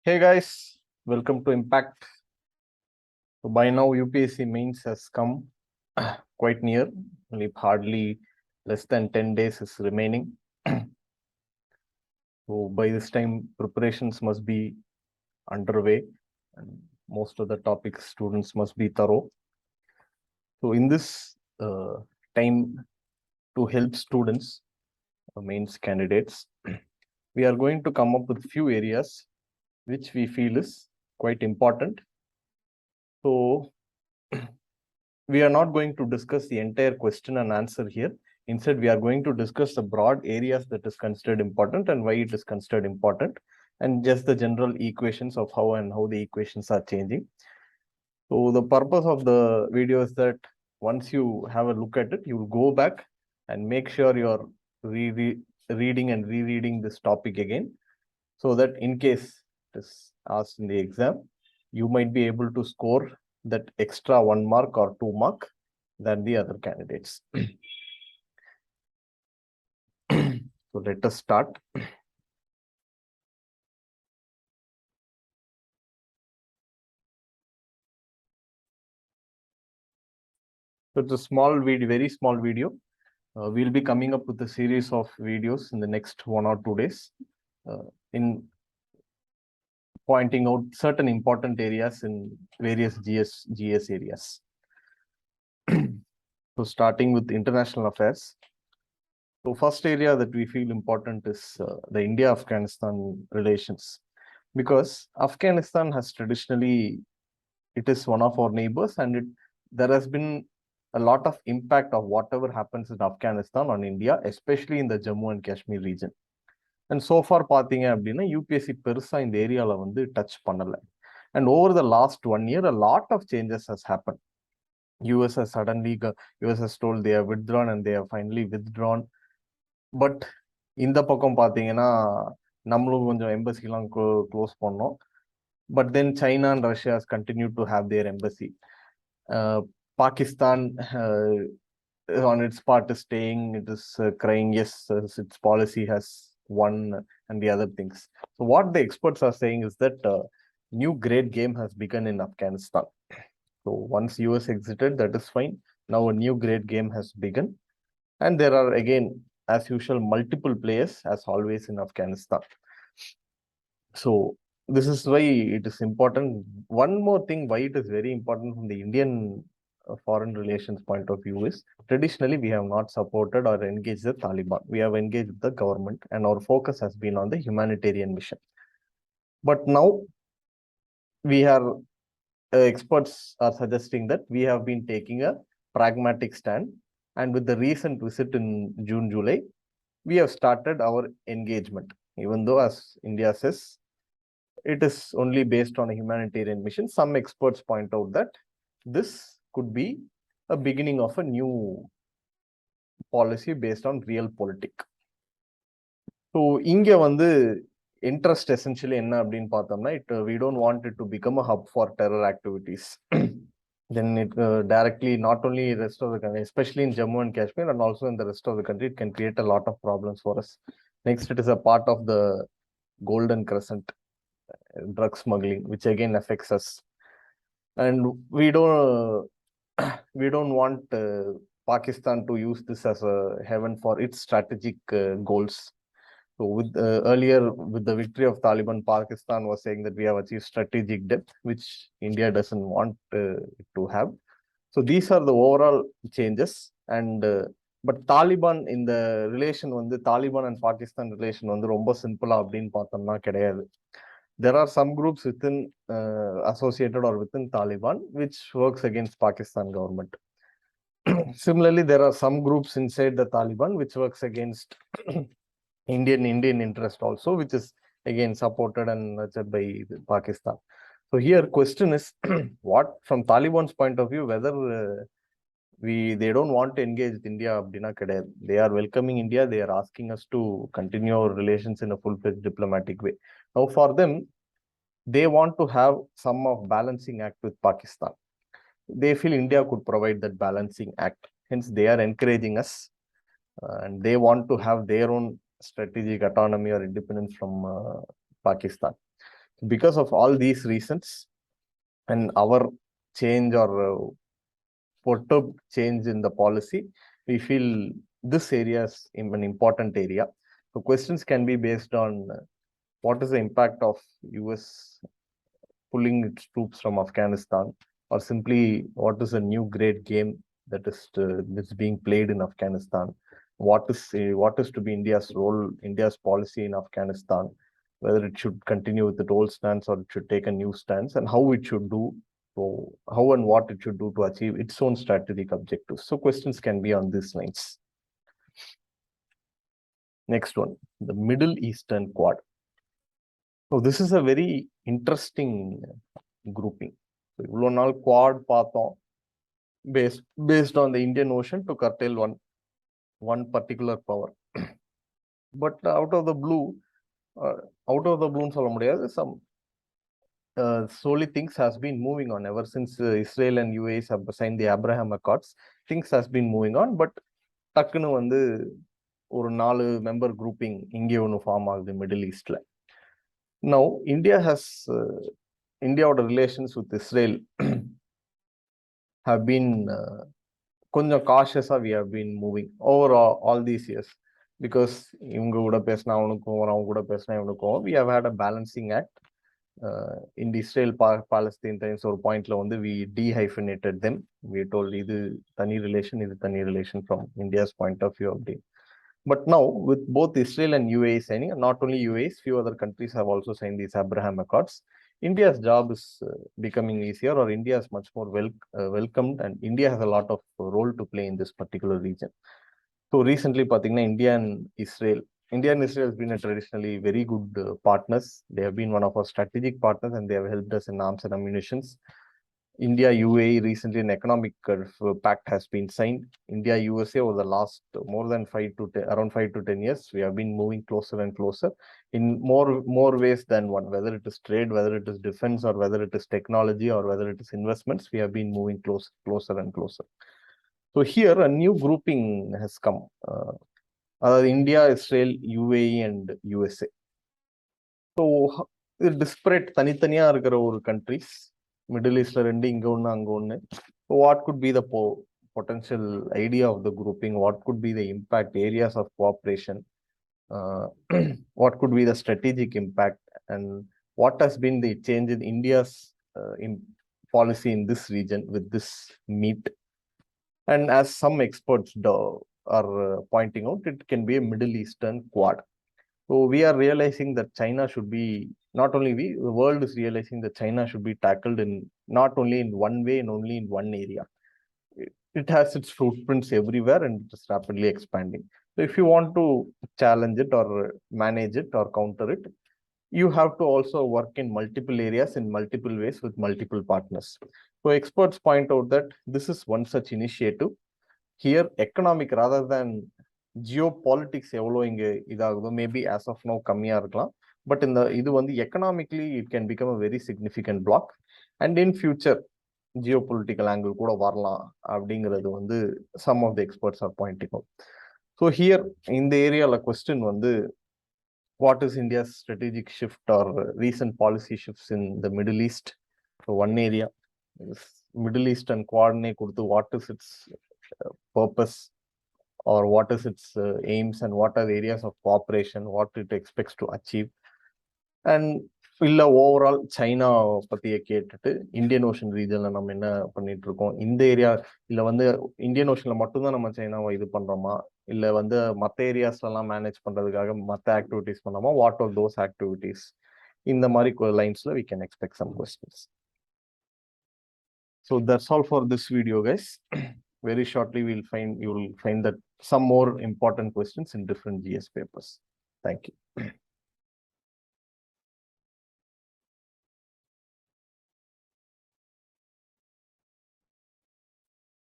Hey guys, welcome to Impact. So by now, UPSC mains has come quite near. Only hardly less than 10 days is remaining. So by this time, preparations must be underway, and most of the topics students must be thorough. So in this time, to help students, mains candidates, we are going to come up with few areas which we feel is quite important. So we are not going to discuss the entire question and answer here. Instead, we are going to discuss the broad areas that is considered important and why it is considered important, and just the general equations of how the equations are changing. So the purpose of the video is that once you have a look at it, you will go back and make sure you're reading and rereading this topic again, so that in case it is asked in the exam, you might be able to score that extra 1 mark or 2 mark than the other candidates. So let us start. So it's a small video, very small video. We'll be coming up with a series of videos in the next 1 or 2 days in pointing out certain important areas in various GS areas. So starting with international affairs. So first area that we feel important is the India-Afghanistan relations, because Afghanistan has traditionally, it is one of our neighbors, and there has been a lot of impact of whatever happens in Afghanistan on India, especially in the Jammu and Kashmir region. And so far, பார்த்தீங்க அப்படின்னா UPSC பெருசா இந்த ஏரியால வந்து touch பண்ணல. And over the last 1 year, a lot of changes has happened. US has suddenly, US has told they have withdrawn and they have finally withdrawn. But இந்த பக்கம் பார்த்தீங்கன்னா நம்மளும் கொஞ்சம் எம்பசிலாம் க்ளோஸ் பண்ணோம். But then China and Russia has continued to have their embassy. Pakistan on its part is staying, it is crying, yes, its policy has won and the other things. So what the experts are saying is that new great game has begun in Afghanistan. So once US exited, that is fine. Now a new great game has begun. And there are, again, as usual, multiple players, as always in Afghanistan. So this is why it is important. One more thing why it is very important from the Indian foreign relations point of view is, traditionally we have not supported or engaged the Taliban. We have engaged the government, and our focus has been on the humanitarian mission. But now we are experts are suggesting that we have been taking a pragmatic stand, and with the recent visit in June, July, we have started our engagement, even though, as India says, it is only based on a humanitarian mission. Some experts point out that this could be a beginning of a new policy based on real politics. So இங்க வந்து interest essentially என்ன அப்படின்னு பார்த்தோம்னா, we don't want it to become a hub for terror activities. Then it directly, not only the rest of the country, especially in Jammu and Kashmir and also in the rest of the country, it can create a lot of problems for us. Next, it is a part of the Golden Crescent, drug smuggling, which again affects us. And we don't want Pakistan to use this as a haven for its strategic goals. So with earlier, with the victory of Taliban, Pakistan was saying that we have achieved strategic depth, which India doesn't want it to have. So these are the overall changes. And but Taliban in the relation, வந்து Taliban and Pakistan relation வந்து ரொம்ப சிம்பிளா அப்படின்னு பார்த்தோம்னா கிடையாது. There are some groups within associated or within Taliban which works against Pakistan government. Similarly, there are some groups inside the Taliban which works against Indian interest also, which is again supported and nurtured by Pakistan. So here question is, what from Taliban's point of view, whether they don't want to engage with India அப்படின்னா கிடையாது. They are welcoming India. They are asking us to continue our relations in a full-fledged diplomatic way. Now for them, they want to have some of balancing act with Pakistan. They feel India could provide that balancing act. Hence, they are encouraging us, and they want to have their own strategic autonomy or independence from Pakistan. Because of all these reasons and our change or perturbed change in the policy, we feel this area is an important area. So questions can be based on what is the impact of US pulling its troops from Afghanistan, or simply what is a new great game that's being played in Afghanistan. What is to be India's role, India's policy in Afghanistan, whether it should continue with the old stance or it should take a new stance, and how it should do, so how and what it should do to achieve its own strategic objectives. So questions can be on these lines. Next one, the Middle Eastern Quad. So this is a very interesting grouping. So இவ்வளோ நாள் quad பார்த்தோம் based on the Indian Ocean to curtail one particular power. But out of the blue சொல்ல முடியாது, some slowly things has been moving on ever since Israel and UAE have signed the Abraham Accords. Things has been moving on, but டக்குன்னு வந்து ஒரு 4 member grouping இங்கே ஒன்று form ஆகுது middle ஈஸ்ட்ல. Now Indiaவோட relations with Israel have been கொஞ்சம் cautious-ஆ we have been moving over all these years, because இவங்க கூட பேசினா அவனுக்கும் அவங்க கூட பேசினா இவனுக்கும் we have had a balancing act. In the Israel Palestine times ஒரு பாயிண்ட்ல வந்து we dehyphenated them. We told இது தனி relation from India's point of view. But now with both Israel and UAE signing, not only UAE, few other countries have also signed these Abraham Accords. India's job is becoming easier, or India is much more welcomed, and India has a lot of role to play in this particular region. So recently, India and Israel has been a traditionally very good partners. They have been one of our strategic partners, and they have helped us in arms and ammunitions. India UAE recently an economic pact has been signed. India USA over the last more than 5 to 10 years, we have been moving closer and closer in more ways than one. Whether it is trade, whether it is defense, or whether it is technology, or whether it is investments, we have been moving closer and closer. So here a new grouping has come. India, Israel, UAE, and USA. So disparate தனித்தனியா இருக்கிற ஒரு countries, middle ஈஸ்ட்ல 2, இங்க ஒன்று அங்க ஒன்று. What could be the potential idea of the grouping? What could be the impact areas of cooperation? What could be the strategic impact? And what has been the change in India's policy in this region with this meet? And as some experts are pointing out, it can be a Middle Eastern Quad. So we are realizing that China should be, not only we, the world is realizing that China should be tackled in not only in one way and only in one area. It has its footprints everywhere and it is rapidly expanding. So if you want to challenge it or manage it or counter it, you have to also work in multiple areas in multiple ways with multiple partners. So experts point out that this is one such initiative. Here, economic rather than geopolitics எவ்வளோ இங்கே இதாகுதோ, maybe as of now கம்மியாக இருக்கலாம், but இது வந்து economically it can become a very significant bloc, and in future geopolitical angle கூட வரலாம் அப்படிங்கிறது வந்து some of the experts are pointing out. So here இந்த ஏரியாவில் கொஸ்டின் வந்து what is India's strategic shift or recent policy shifts in the Middle East? So one area, Middle Eastern coordinate, what is its purpose, or what is its aims, and what are the areas of cooperation, what it expects to achieve. And இல்ல overall China பத்திய கேட்டுட்டு Indian ocean ரீஜன்ல நம்ம என்ன பண்ணிட்டு இருக்கோம், இந்த area இல்ல வந்து இந்தியன் ஓஷன்ல மட்டும்தான் நம்ம சைனாவை இது பண்றோமா, இல்ல வந்து மற்ற ஏரியாஸ்ல எல்லாம் மேனேஜ் பண்றதுக்காக மற்ற ஆக்டிவிட்டிஸ் பண்ணோமா, வாட் ஆர் தோஸ் ஆக்டிவிட்டிஸ், இந்த மாதிரி லைன்ஸ்ல we can expect some questions. So that's all for this video, guys. Very shortly you will find that some more important questions in different GS papers. Thank you.